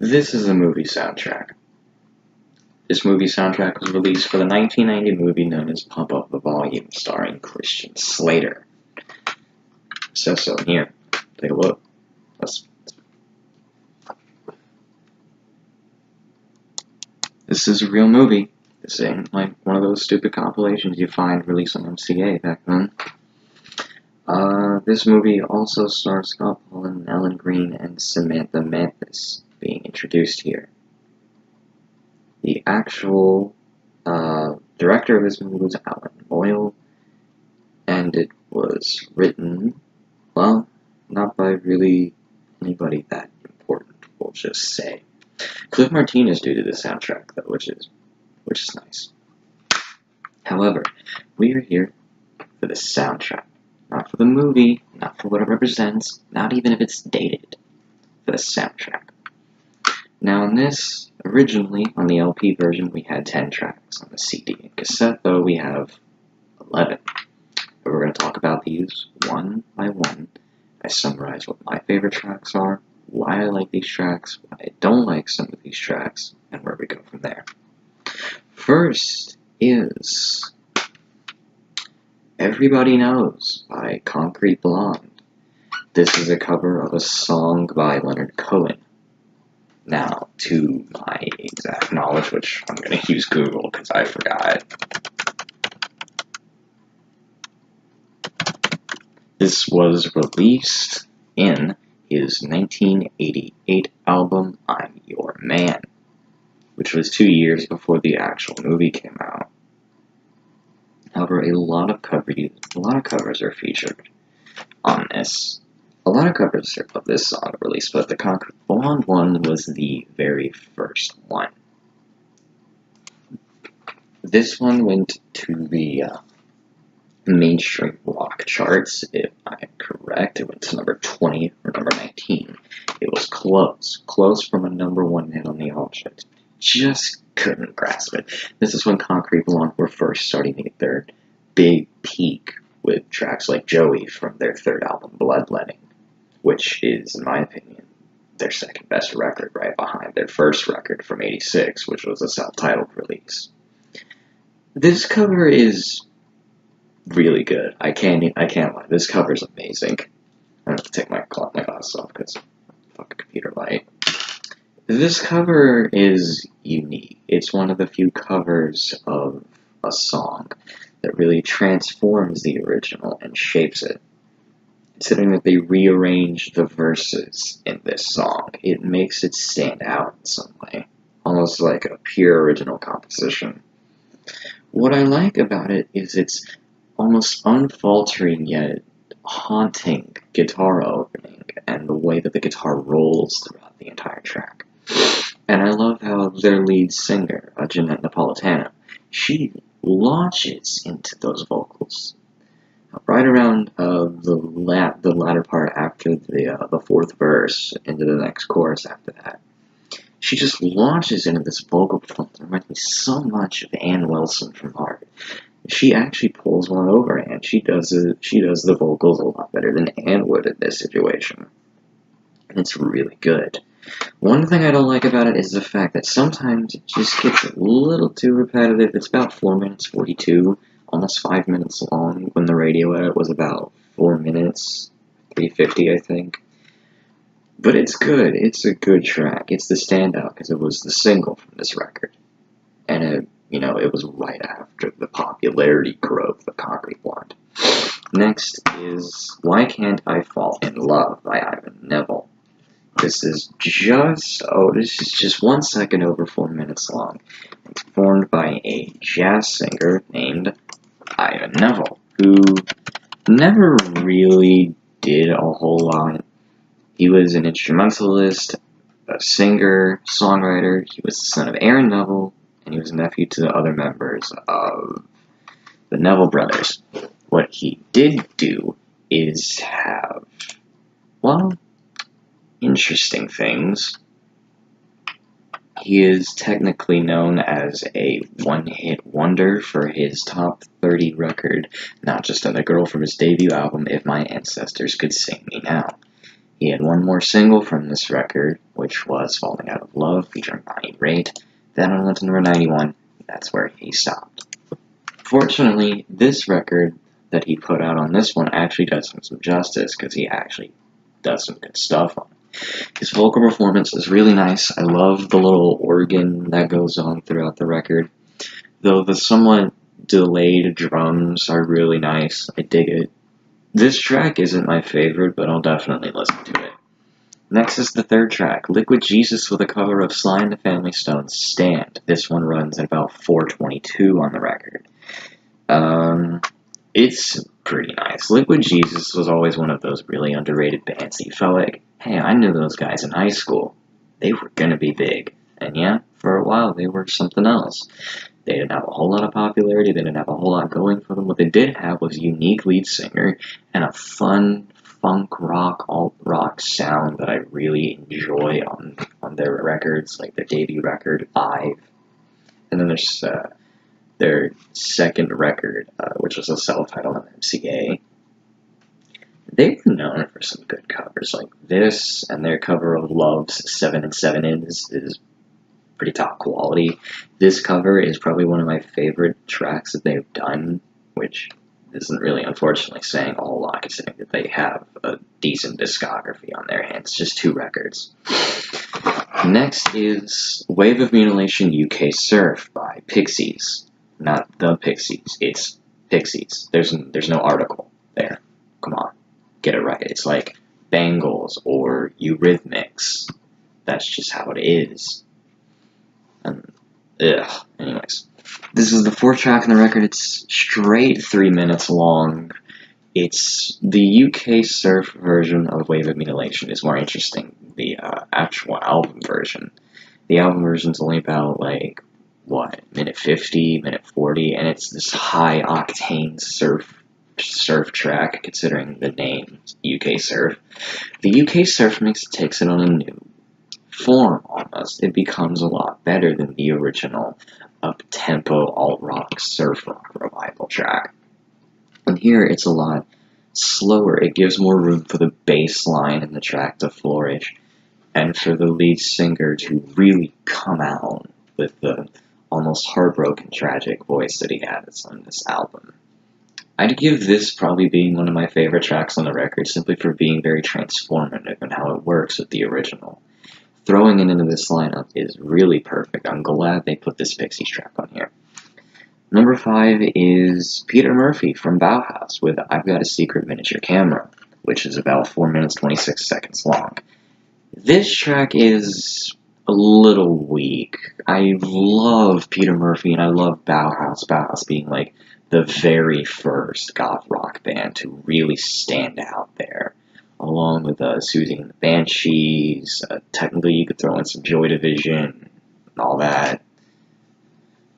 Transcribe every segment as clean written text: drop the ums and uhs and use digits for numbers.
This is a movie soundtrack. This movie soundtrack was released for the 1990 movie known as Pump Up the Volume, starring Christian Slater. It says so here. Take a look. This is a real movie. This ain't like one of those stupid compilations you find released on MCA back then. This movie also stars Scott Paulin, Ellen Green, and Samantha Mathis being introduced here. The actual director of this movie was Alan Boyle, and it was written, well, not by really anybody that important, we'll just say. Cliff Martinez did the soundtrack, though, which is nice. However, we are here for the soundtrack. Not for the movie, not for what it represents, not even if it's dated. For the soundtrack. Now, in this, originally, on the LP version, we had 10 tracks. On the CD and cassette, though, we have 11. But we're going to talk about these one by one. I summarize what my favorite tracks are, why I like these tracks, why I don't like some of these tracks, and where we go from there. First is Everybody Knows by Concrete Blonde. This is a cover of a song by Leonard Cohen. Now, to my exact knowledge, which I'm going to use Google because I forgot. This was released in his 1988 album, I'm Your Man, which was 2 years before the actual movie came out. However, a lot of covers are featured on this. A lot of covers of this song were released, but the Concrete Blonde one was the very first one. This one went to the mainstream rock charts, if I'm correct. It went to number 20 or number 19. It was close from a number 1 hit on the alt charts. Just couldn't grasp it. This is when Concrete Blonde were first starting to get their big peak with tracks like Joey from their third album, Bloodletting, which is, in my opinion, their second best record, right behind their first record from '86, which was a self-titled release. This cover is really good. I can't lie. This cover is amazing. I have to take my glasses off because fucking computer light. This cover is unique. It's one of the few covers of a song that really transforms the original and shapes it. Considering that they rearranged the verses in this song, it makes it stand out in some way. Almost like a pure original composition. What I like about it is its almost unfaltering yet haunting guitar opening and the way that the guitar rolls throughout the entire track. And I love how their lead singer, Jeanette Napolitano, she launches into those vocals. Right around the latter part after the fourth verse into the next chorus after that. She just launches into this vocal performance. It reminds me so much of Ann Wilson from Heart. She actually pulls one over, and she does the vocals a lot better than Ann would in this situation. And it's really good. One thing I don't like about it is the fact that sometimes it just gets a little too repetitive. It's about 4 minutes 42, almost 5 minutes long, when the radio edit was about 4 minutes, 3:50, I think. But it's good. It's a good track. It's the standout because it was the single from this record. And it was right after the popularity growth of Concrete Blonde. Next is Why Can't I Fall in Love by Ivan Neville. This is just 1 second over 4 minutes long. It's performed by a jazz singer named Ivan Neville, who never really did a whole lot. He was an instrumentalist, a singer, songwriter. He was the son of Aaron Neville, and he was a nephew to the other members of the Neville brothers. What he did do is have, interesting things. He is technically known as a one-hit wonder for his top 30 record, Not Just Another Girl, from his debut album, If My Ancestors Could Sing Me Now. He had one more single from this record, which was Falling Out of Love, featuring Bonnie Raitt. Then on went to number 91, that's where he stopped. Fortunately, this record that he put out on this one actually does him some justice, because he actually does some good stuff on it. His vocal performance is really nice. I love the little organ that goes on throughout the record, though the somewhat delayed drums are really nice. I dig it. This track isn't my favorite, but I'll definitely listen to it. Next is the third track, Liquid Jesus, with a cover of Sly and the Family Stone's Stand. This one runs at about 4:22 on the record. It's pretty nice. Liquid Jesus was always one of those really underrated bands that you felt like, hey, I knew those guys in high school. They were gonna be big. And yeah, for a while they were something else. They didn't have a whole lot of popularity, they didn't have a whole lot going for them. What they did have was a unique lead singer and a fun funk rock, alt rock sound that I really enjoy on their records, like their debut record, 5. And then there's their second record, which was a self-titled on MCA. They were known for some good covers like this, and their cover of Love's 7 and 7 is pretty top quality. This cover is probably one of my favorite tracks that they've done, which isn't really, unfortunately, saying a whole lot, considering that they have a decent discography on their hands, just 2 records. Next is Wave of Mutilation UK Surf by Pixies. Not the Pixies, it's Pixies. There's no article there. Come on, get it right. It's like Bangles or Eurythmics. That's just how it is. Anyways. This is the 4th track on the record. It's straight 3 minutes long. It's the UK surf version of Wave of Mutilation is more interesting. The actual album version. The album version's only about, like, minute 50, minute 40, and it's this high-octane surf track, considering the name UK Surf. The UK Surf mix takes it on a new form, almost. It becomes a lot better than the original up-tempo alt-rock surf rock revival track. And here it's a lot slower. It gives more room for the bass line in the track to flourish, and for the lead singer to really come out with the almost heartbroken, tragic voice that he has on this album. I'd give this probably being one of my favorite tracks on the record, simply for being very transformative and how it works with the original. Throwing it into this lineup is really perfect. I'm glad they put this Pixies track on here. Number 5 is Peter Murphy from Bauhaus with I've Got a Secret Miniature Camera, which is about 4 minutes 26 seconds long. This track is a little weak. I love Peter Murphy and I love Bauhaus. Bauhaus being like the very first goth rock band to really stand out there, along with Susie and the Banshees. Technically, you could throw in some Joy Division and all that.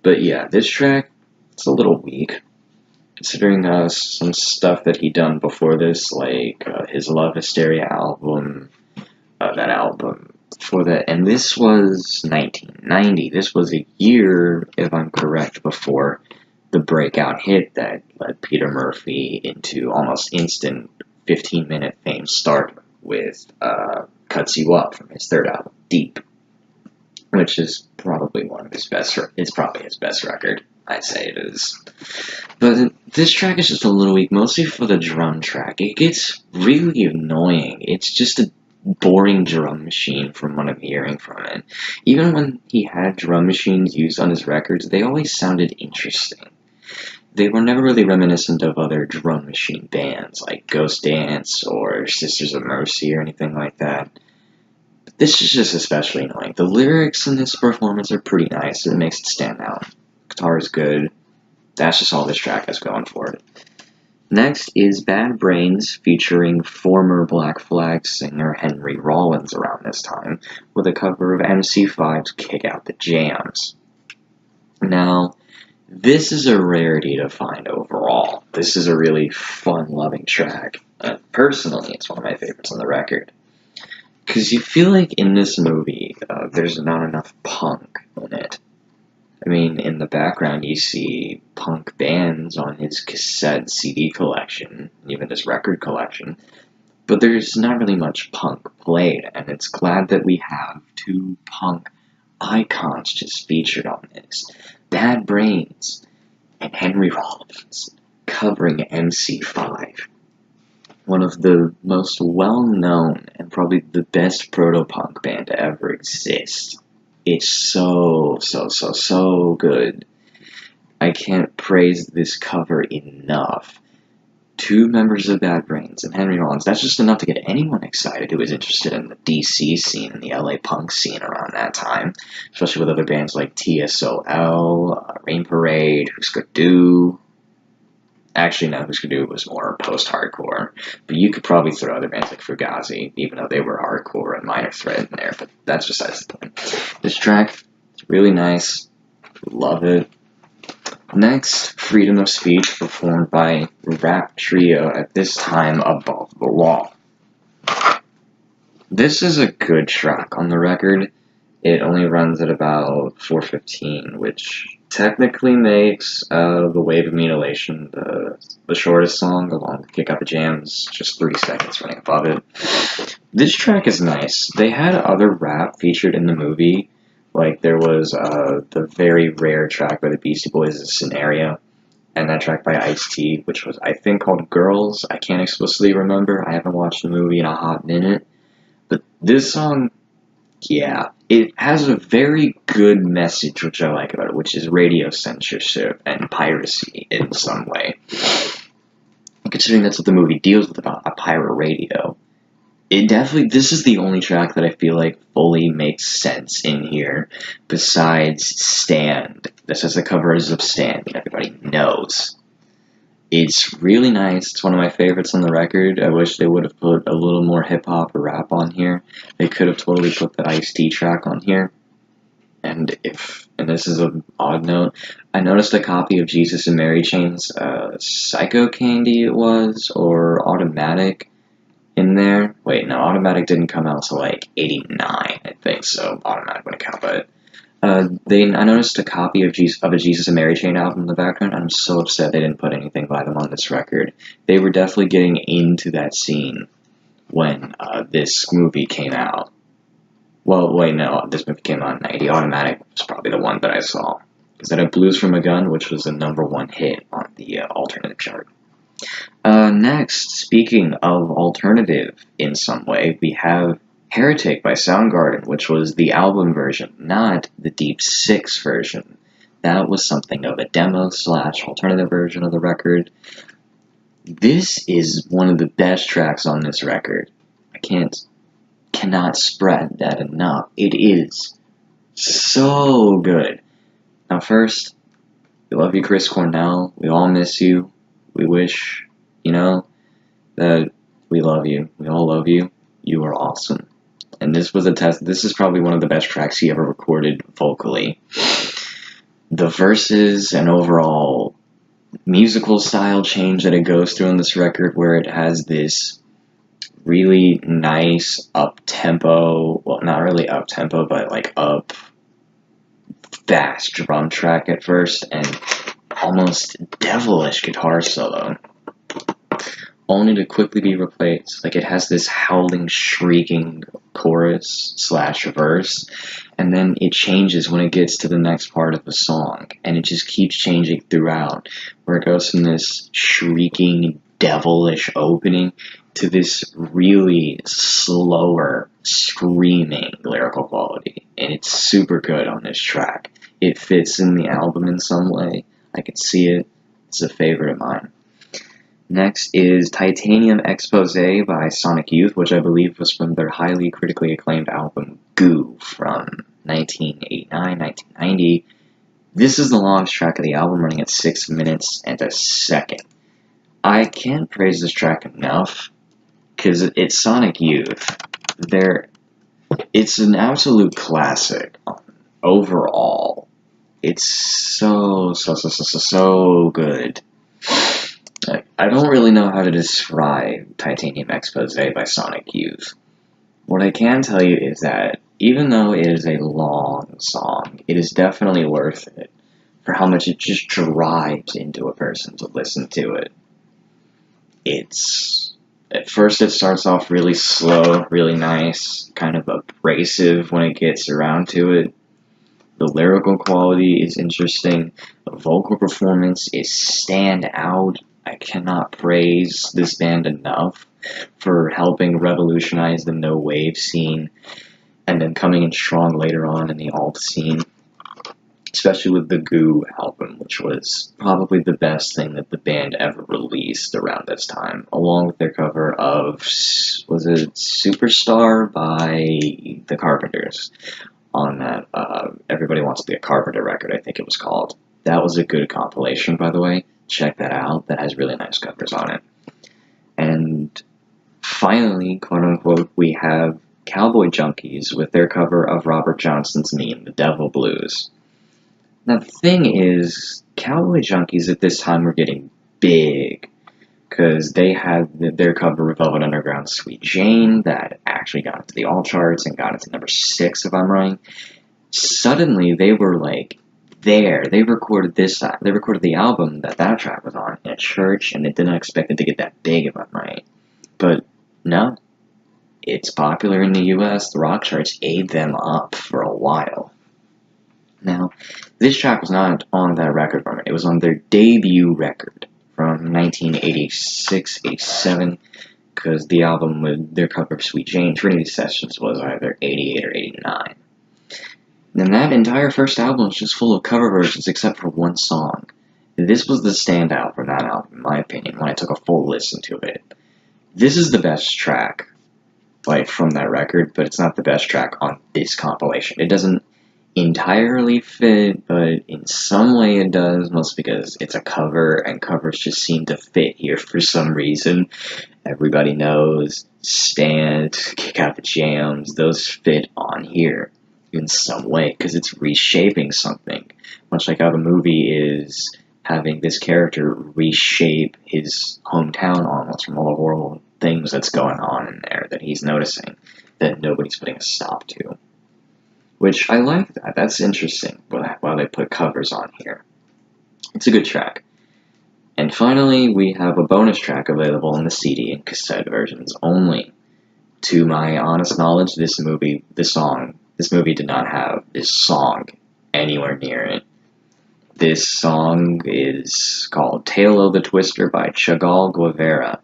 But yeah, this track, it's a little weak, considering some stuff that he done before this, like his Love Hysteria album, that album before that, and this was 1990. This was a year, if I'm correct, before the breakout hit that led Peter Murphy into almost instant 15-minute fame start with Cuts You Up from his 3rd album, Deep, which is probably one of his best. It's probably his best record. I'd say it is. But this track is just a little weak, mostly for the drum track. It gets really annoying. It's just a boring drum machine from what I'm hearing from it. Even when he had drum machines used on his records, they always sounded interesting. They were never really reminiscent of other drum machine bands like Ghost Dance or Sisters of Mercy or anything like that. But this is just especially annoying. The lyrics in this performance are pretty nice. It makes it stand out. Guitar is good. That's just all this track has going for it. Next is Bad Brains, featuring former Black Flag singer Henry Rollins around this time, with a cover of MC5's Kick Out the Jams. Now, this is a rarity to find overall. This is a really fun-loving track. Personally, it's one of my favorites on the record. Because you feel like in this movie, there's not enough punk in it. I mean, in the background, you see punk bands on his cassette CD collection, even his record collection. but there's not really much punk played, and it's glad that we have two punk icons just featured on this. Bad Brains and Henry Rollins covering MC5. One of the most well-known and probably the best proto-punk band to ever exist. It's so good. I can't praise this cover enough. Two members of Bad Brains and Henry Rollins, that's just enough to get anyone excited who is interested in the DC scene and the LA punk scene around that time, especially with other bands like TSOL, Rain Parade, Husker Du. Actually, no, Husker Du was more post-hardcore, but you could probably throw other bands like Fugazi, even though they were hardcore and Minor Threat in there, but that's besides the point. This track is really nice, love it. Next, Freedom of Speech, performed by rap trio at this time Above the Law. This is a good track on the record. It only runs at about 4:15, which technically makes The Wave of Mutilation the shortest song, along with Kick Up the Jams, just 3 seconds running above it. This track is nice. They had other rap featured in the movie. Like, there was the very rare track by the Beastie Boys' Scenario, and that track by Ice-T, which was, I think, called Girls. I can't explicitly remember. I haven't watched the movie in a hot minute. But this song, yeah, it has a very good message, which I like about it, which is radio censorship and piracy in some way. Considering that's what the movie deals with, about a pirate radio. This is the only track that I feel like fully makes sense in here, besides Stand. This has the covers of Stand that everybody knows. It's really nice. It's one of my favorites on the record. I wish they would have put a little more hip-hop or rap on here. They could have totally put that Ice-T track on here. And this is an odd note, I noticed a copy of Jesus and Mary Chain's Psycho Candy it was, or Automatic, in there. Wait, no, Automatic didn't come out till like 89, I think, so Automatic wouldn't count, but I noticed a copy of a Jesus and Mary Chain album in the background, and I'm so upset they didn't put anything by them on this record. They were definitely getting into that scene when this movie came out. Well, wait, no, this movie came out in 90. Automatic was probably the one that I saw. Because that had Blues from a Gun, which was the #1 hit on the alternative chart. Next, speaking of alternative in some way, we have Heretic by Soundgarden, which was the album version, not the Deep Six version. That was something of a demo/alternative version of the record. This is one of the best tracks on this record. I cannot spread that enough. It is so good. Now first, we love you, Chris Cornell. We all miss you. We wish, that we love you. We all love you. You are awesome. And this was a test. This is probably one of the best tracks he ever recorded vocally. The verses and overall musical style change that it goes through on this record, where it has this really nice up-tempo, well, not really up-tempo, but like up fast drum track at first, and almost devilish guitar solo, only to quickly be replaced. Like, it has this howling, shrieking chorus/verse, and then it changes when it gets to the next part of the song, and it just keeps changing throughout, where it goes from this shrieking, devilish opening to this really slower, screaming lyrical quality, and it's super good on this track. It fits in the album in some way. I can see it. It's a favorite of mine. Next is Titanium Exposé by Sonic Youth, which I believe was from their highly critically acclaimed album Goo from 1989, 1990. This is the longest track of the album, running at 6 minutes and a second. I can't praise this track enough, because it's Sonic Youth. It's an absolute classic overall. It's so good. I don't really know how to describe Titanium Exposé by Sonic Youth. What I can tell you is that even though it is a long song, it is definitely worth it for how much it just drives into a person to listen to it. It's At first it starts off really slow, really nice, kind of abrasive when it gets around to it. The lyrical quality is interesting. The vocal performance is stand out. I cannot praise this band enough for helping revolutionize the no wave scene and then coming in strong later on in the alt scene, especially with the Goo album, which was probably the best thing that the band ever released around this time, along with their cover of, was it Superstar by the Carpenters, on that Everybody Wants to Be a Carpenter record, I think it was called. That was a good compilation, by the way. Check that out. That has really nice covers on it. And finally, quote-unquote, we have Cowboy Junkies with their cover of Robert Johnson's Meme, The Devil Blues. Now, the thing is, Cowboy Junkies at this time were getting big, because they had their cover of Velvet Underground's Sweet Jane that actually got into the alt charts and got into number 6, if I'm right. Suddenly, they were like there. They recorded the album that track was on in a church, and they didn't expect it to get that big, if I'm right. But no, it's popular in the US. The rock charts ate them up for a while. Now, this track was not on that record from it. It was on their debut record from 1986-87, because the album with their cover of Sweet Jane, Trinity Sessions, was either 88 or 89. And that entire first album was just full of cover versions except for one song. This was the standout from that album, in my opinion, when I took a full listen to it. This is the best track, like, from that record, but it's not the best track on this compilation. It doesn't entirely fit, but in some way it does, mostly because it's a cover, and covers just seem to fit here for some reason. Everybody knows, Stand, Kick Out the Jams, those fit on here in some way, because it's reshaping something. Much like how the movie is having this character reshape his hometown almost from all the horrible things that's going on in there that he's noticing that nobody's putting a stop to. Which, I like that. That's interesting, while they put covers on here. It's a good track. And finally, we have a bonus track available in the CD and cassette versions only. To my honest knowledge, this movie did not have this song anywhere near it. This song is called Tale of the Twister by Chagall Guevara.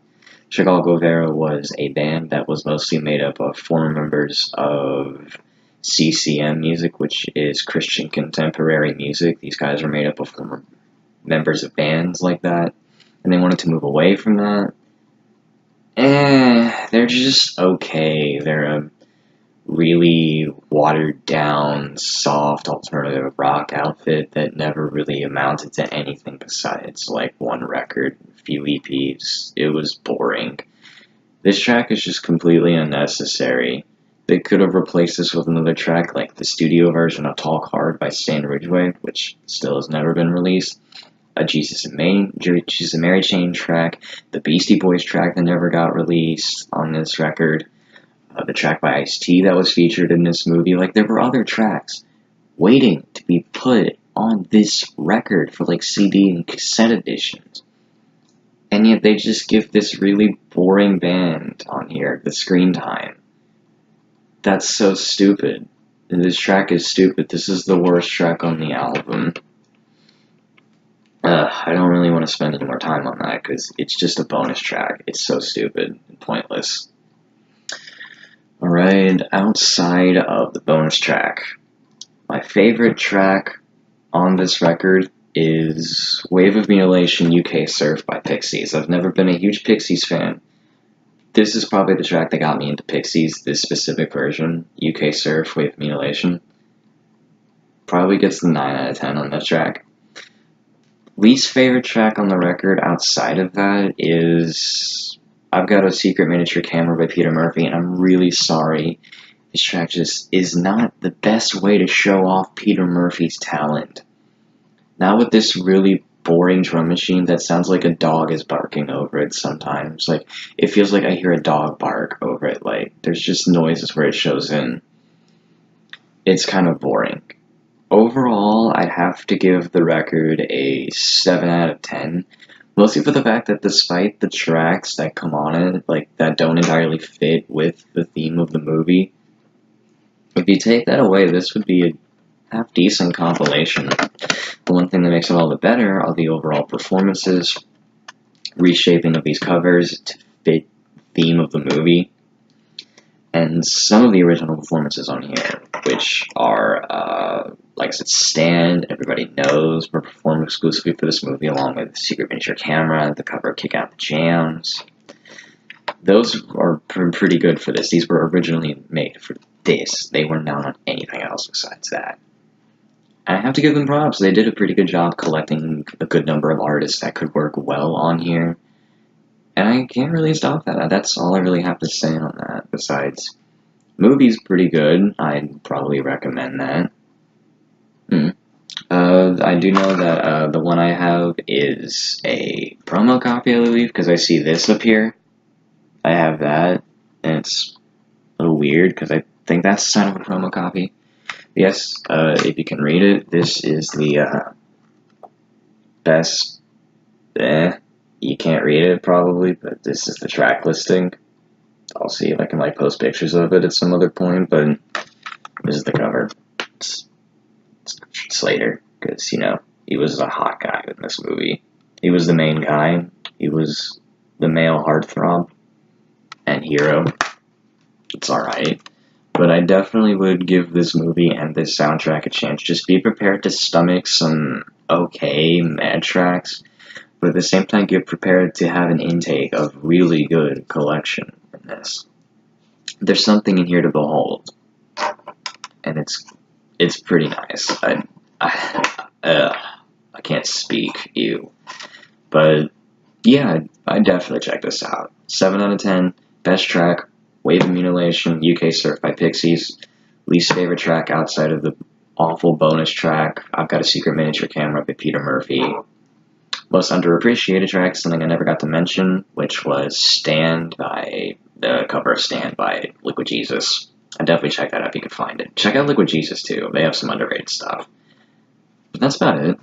Chagall Guevara was a band that was mostly made up of former members of CCM music, which is Christian contemporary music. These guys are made up of former members of bands like that, and they wanted to move away from that. They're just okay. They're a really watered down, soft alternative rock outfit that never really amounted to anything besides like one record, a few EPs. It was boring. This track is just completely unnecessary. They could have replaced this with another track like the studio version of Talk Hard by Stan Ridgway, which still has never been released, a Jesus and Mary Chain track, the Beastie Boys track that never got released on this record, the track by Ice-T that was featured in this movie. Like, there were other tracks waiting to be put on this record for like CD and cassette editions. And yet they just give this really boring band on here the screen time. That's so stupid. This track is stupid. This is the worst track on the album. I don't really want to spend any more time on that, because it's just a bonus track. It's so stupid and pointless. Alright, outside of the bonus track, my favorite track on this record is Wave of Mutilation UK Surf by Pixies. I've never been a huge Pixies fan. This is probably the track that got me into Pixies, this specific version, UK Surf, Wave of Mutilation. Probably gets the 9 out of 10 on this track. Least favorite track on the record outside of that is I've Got a Secret Miniature Camera by Peter Murphy, and I'm really sorry. This track just is not the best way to show off Peter Murphy's talent. Not with this really boring drum machine that sounds like a dog is barking over it sometimes. Like, it feels like I hear a dog bark over it. Like, there's just noises where it shows in. It's kind of boring. Overall, I'd have to give the record a 7 out of 10, Mostly for the fact that despite the tracks that come on it, like, that don't entirely fit with the theme of the movie, if you take that away, this would be a half-decent compilation. The one thing that makes it all the better are the overall performances, reshaping of these covers to fit the theme of the movie, and some of the original performances on here, which are, like I said, Stand, Everybody Knows, were performed exclusively for this movie, along with Secret Miniature Camera, the cover of Kick Out the Jams. Those are pretty good for this. These were originally made for this. They were not on anything else besides that. And I have to give them props. They did a pretty good job collecting a good number of artists that could work well on here. And I can't really stop that. That's all I really have to say on that. Besides, movie's pretty good. I'd probably recommend that. I do know that the one I have is a promo copy, I believe, because I see this up here. I have that, and it's a little weird because I think that's the sign of a promo copy. Yes, if you can read it, this is the best. You can't read it probably, but this is the track listing. I'll see if I can post pictures of it at some other point, but this is the cover. It's Slater, because he was a hot guy in this movie. He was the main guy. He was the male heartthrob and hero. It's alright. But I definitely would give this movie and this soundtrack a chance. Just be prepared to stomach some okay mad tracks, but at the same time get prepared to have an intake of really good collection in this. There's something in here to behold, and it's pretty nice. I can't speak, but yeah, I'd definitely check this out. 7 out of 10, best track, Wave of Mutilation, UK Surf by Pixies. Least favorite track outside of the awful bonus track, I've Got a Secret Miniature Camera by Peter Murphy. Most underappreciated track, something I never got to mention, which was Stand by, the cover of Stand by Liquid Jesus. I'd definitely check that out if you could find it. Check out Liquid Jesus too, they have some underrated stuff. But that's about it.